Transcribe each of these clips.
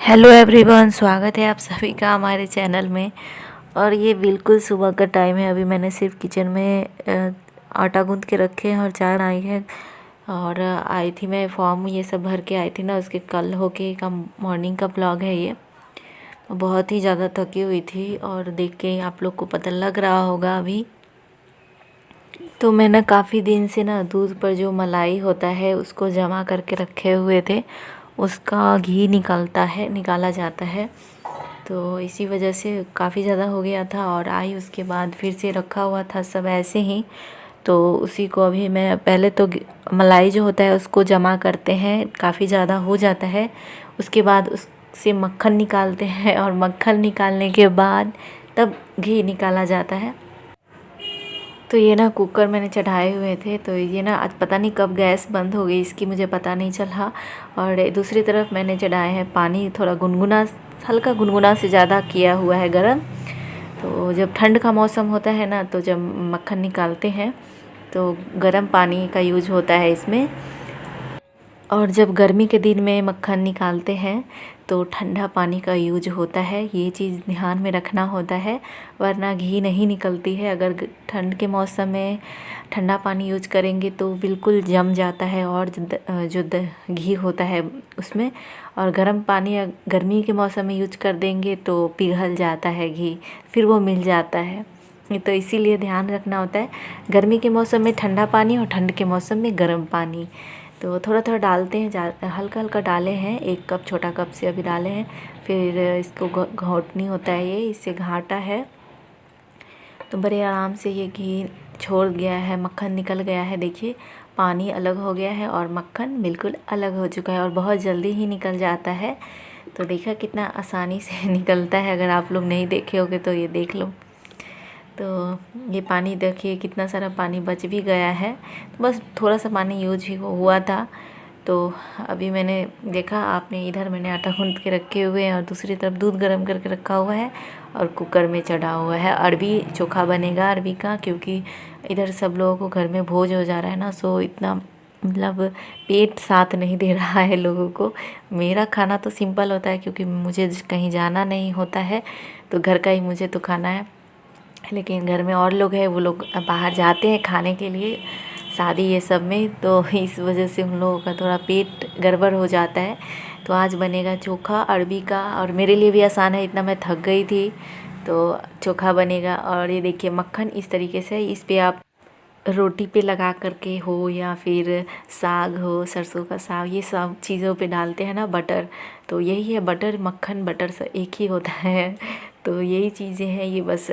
Hello everyone, स्वागत है आप सभी का हमारे चैनल में। और ये बिल्कुल सुबह का टाइम है। अभी मैंने सिर्फ किचन में आटा गूंद के रखे हैं और चाय आई है। और आई थी मैं फॉर्म ये सब भर के आई थी ना, उसके कल होके का मॉर्निंग का ब्लॉग है ये। बहुत ही ज़्यादा थकी हुई थी और देख के आप लोग को पता लग रहा होगा अभी। तो मैं ना काफ़ी दिन से ना दूध पर जो मलाई होता है उसको जमा करके रखे हुए थे, उसका घी निकाला जाता है। तो इसी वजह से काफ़ी ज़्यादा हो गया था और आई उसके बाद फिर से रखा हुआ था सब ऐसे ही। तो उसी को अभी मैं पहले तो मलाई जो होता है उसको जमा करते हैं, काफ़ी ज़्यादा हो जाता है। उसके बाद उससे मक्खन निकालते हैं और मक्खन निकालने के बाद तब घी निकाला जाता है। तो ये ना कुकर मैंने चढ़ाए हुए थे, तो ये ना आज पता नहीं कब गैस बंद हो गई इसकी, मुझे पता नहीं चला। और दूसरी तरफ मैंने चढ़ाए हैं पानी, थोड़ा गुनगुना, हल्का गुनगुना से ज़्यादा किया हुआ है गरम। तो जब ठंड का मौसम होता है ना, तो जब मक्खन निकालते हैं तो गर्म पानी का यूज होता है इसमें। और जब गर्मी के दिन में मक्खन निकालते हैं तो ठंडा पानी का यूज होता है, ये चीज़ ध्यान में रखना होता है, वरना घी नहीं निकलती है। अगर ठंड के मौसम में ठंडा पानी यूज करेंगे तो बिल्कुल जम जाता है और जो घी होता है उसमें। और गर्म पानी गर्मी के मौसम में यूज कर देंगे तो पिघल जाता है घी, फिर वो मिल जाता है। तो इसीलिए ध्यान रखना होता है, गर्मी के मौसम में ठंडा पानी और ठंड के मौसम में गर्म पानी। तो थोड़ा थोड़ा डालते हैं, हल्का हल्का डाले हैं, 1 कप छोटा कप से अभी डाले हैं। फिर इसको घोटनी होता है, ये इससे घाटा है। तो बड़े आराम से ये घी छोड़ गया है, मक्खन निकल गया है। देखिए पानी अलग हो गया है और मक्खन बिल्कुल अलग हो चुका है और बहुत जल्दी ही निकल जाता है। तो देखा कितना आसानी से निकलता है, अगर आप लोग नहीं देखे होगे तो ये देख लो। तो ये पानी देखिए कितना सारा पानी बच भी गया है, तो बस थोड़ा सा पानी यूज ही हुआ था। तो अभी मैंने देखा, आपने इधर मैंने आटा गूंथ के रखे हुए हैं और दूसरी तरफ दूध गर्म करके रखा हुआ है और कुकर में चढ़ा हुआ है। अरबी चोखा बनेगा अरबी का, क्योंकि इधर सब लोगों को घर में भोज हो जा रहा है ना, सो इतना मतलब पेट साथ नहीं दे रहा है लोगों को। मेरा खाना तो सिंपल होता है क्योंकि मुझे कहीं जाना नहीं होता है, तो घर का ही मुझे तो खाना है। लेकिन घर में और लोग हैं, वो लोग बाहर जाते हैं खाने के लिए शादी ये सब में, तो इस वजह से उन लोगों का थोड़ा पेट गड़बड़ हो जाता है। तो आज बनेगा चोखा अरबी का, और मेरे लिए भी आसान है, इतना मैं थक गई थी। तो चोखा बनेगा और ये देखिए मक्खन इस तरीके से, इस पे आप रोटी पे लगा करके हो या फिर साग हो, सरसों का साग, ये सब चीज़ों पे डालते हैं ना बटर। तो यही है बटर, मक्खन बटर से एक ही होता है। तो यही चीज़ें हैं, ये बस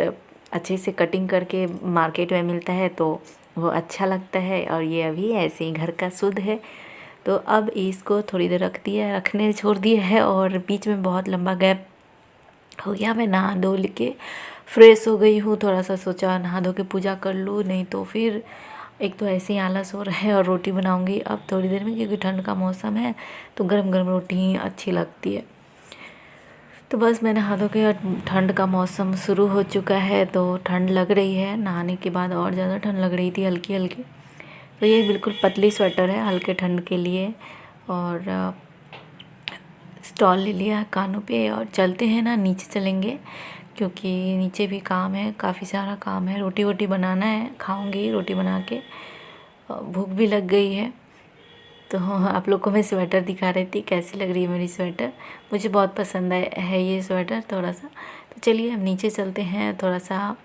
अच्छे से कटिंग करके मार्केट में मिलता है तो वो अच्छा लगता है। और ये अभी ऐसे ही घर का शुद्ध है। तो अब इसको थोड़ी देर रखने छोड़ दिया है और बीच में बहुत लंबा गैप हो गया। मैं नहा धो के फ्रेश हो गई हूँ, थोड़ा सा सोचा नहा धो के पूजा कर लूँ, नहीं तो फिर एक तो ऐसे ही आलस हो रहा है। और रोटी बनाऊँगी अब थोड़ी देर में, क्योंकि ठंड का मौसम है तो गरम गरम रोटी ही अच्छी लगती है। तो बस मैं नहा धो के, ठंड का मौसम शुरू हो चुका है तो ठंड लग रही है, नहाने के बाद और ज़्यादा ठंड लग रही थी हल्की हल्की। तो ये बिल्कुल पतली स्वेटर है हल्के ठंड के लिए। और स्टॉल ले लिया कानों पे और चलते हैं ना, नीचे चलेंगे क्योंकि नीचे भी काम है, काफ़ी सारा काम है। रोटी वोटी बनाना है, खाऊंगी रोटी बना के, भूख भी लग गई है। तो आप लोग को मैं स्वेटर दिखा रही थी, कैसी लग रही है मेरी स्वेटर। मुझे बहुत पसंद है ये स्वेटर थोड़ा सा। तो चलिए हम नीचे चलते हैं थोड़ा सा।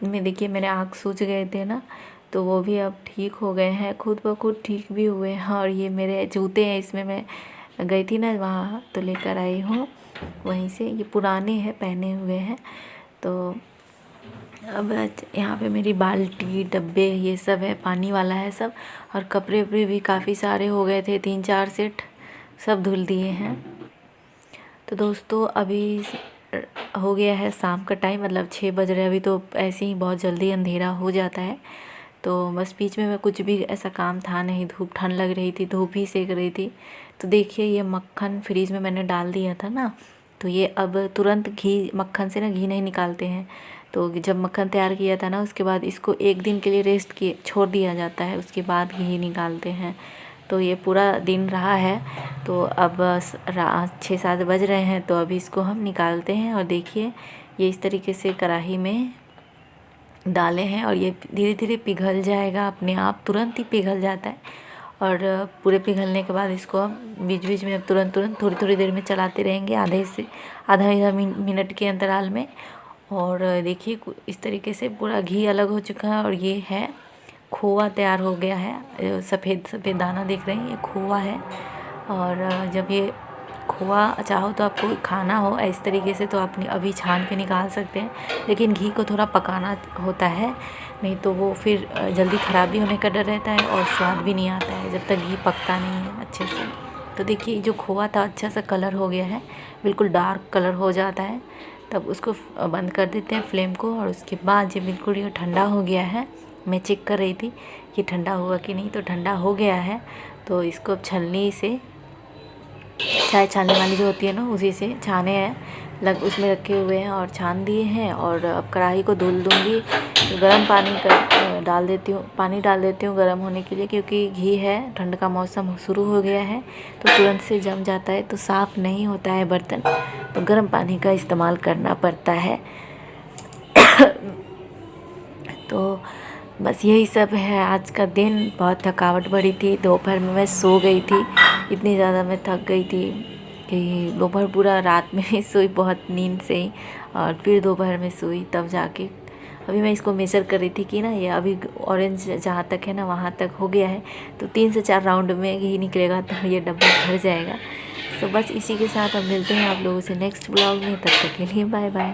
मैं देखिए मेरे आँख सूज गए थे ना, तो वो भी अब ठीक हो गए हैं, खुद ब खुद ठीक भी हुए हैं। और ये मेरे जूते हैं, इसमें मैं गई थी ना वहाँ, तो लेकर आई हूँ वहीं से। ये पुराने हैं, पहने हुए हैं। तो अब यहाँ पे मेरी बाल्टी डब्बे ये सब है, पानी वाला है सब। और कपड़े वपड़े भी काफ़ी सारे हो गए थे, 3-4 सेट, सब धुल दिए हैं। तो दोस्तों अभी हो गया है शाम का टाइम, मतलब 6 बज रहे हैं अभी। तो ऐसे ही बहुत जल्दी अंधेरा हो जाता है। तो बस बीच में मैं कुछ भी ऐसा काम था नहीं, धूप ठंड लग रही थी, धूप ही सेक रही थी। तो देखिए ये मक्खन फ्रीज में मैंने डाल दिया था ना, तो ये अब तुरंत घी, मक्खन से ना घी नहीं निकालते हैं। तो जब मक्खन तैयार किया था ना, उसके बाद इसको 1 दिन के लिए रेस्ट किए छोड़ दिया जाता है, उसके बाद घी निकालते हैं। तो ये पूरा दिन रहा है। तो अब 6-7 बज रहे हैं, तो अभी इसको हम निकालते हैं। और देखिए ये इस तरीके से कढ़ाई में डाले हैं और ये धीरे धीरे पिघल जाएगा, अपने आप तुरंत ही पिघल जाता है। और पूरे पिघलने के बाद इसको हम बीच बीच में अब तुरंत थोड़ी थोड़ी देर में चलाते रहेंगे, आधा मिनट के अंतराल में। और देखिए इस तरीके से पूरा घी अलग हो चुका है और ये है खोआ तैयार हो गया है। सफ़ेद सफ़ेद दाना देख रहे हैं, ये खोआ है। और जब ये खोआ चाहो तो आपको खाना हो इस तरीके से तो आप अभी छान के निकाल सकते हैं, लेकिन घी को थोड़ा पकाना होता है, नहीं तो वो फिर जल्दी ख़राब भी होने का डर रहता है और स्वाद भी नहीं आता है जब तक घी पकता नहीं है अच्छे से। तो देखिए जो खोआ था अच्छा सा कलर हो गया है, बिल्कुल डार्क कलर हो जाता है, तब उसको बंद कर देते हैं फ्लेम को। और उसके बाद ये बिल्कुल ये ठंडा हो गया है। मैं चेक कर रही थी कि ठंडा हुआ कि नहीं, तो ठंडा हो गया है। तो इसको अब छलनी से, चाय छानने वाली जो होती है ना, उसी से छाने हैं, उसमें रखे हुए हैं और छान दिए हैं। और अब कढ़ाई को धुल दूँगी, तो गर्म पानी डाल देती हूँ गर्म होने के लिए, क्योंकि घी है, ठंड का मौसम शुरू हो गया है तो तुरंत से जम जाता है, तो साफ़ नहीं होता है बर्तन, तो गर्म पानी का इस्तेमाल करना पड़ता है। तो बस यही सब है आज का दिन। बहुत थकावट बढ़ी थी, दोपहर में मैं सो गई थी, इतनी ज़्यादा मैं थक गई थी कि दोपहर पूरा रात में ही सोई बहुत नींद से ही, और फिर दोपहर में सोई तब जाके। अभी मैं इसको मेज़र कर रही थी कि ना ये अभी ऑरेंज जहाँ तक है ना वहाँ तक हो गया है, तो 3 से 4 राउंड में घी निकलेगा तो ये डब्बा भर जाएगा। तो बस इसी के साथ अब मिलते हैं आप लोगों से नेक्स्ट ब्लॉग में, तब तक के लिए बाय बाय।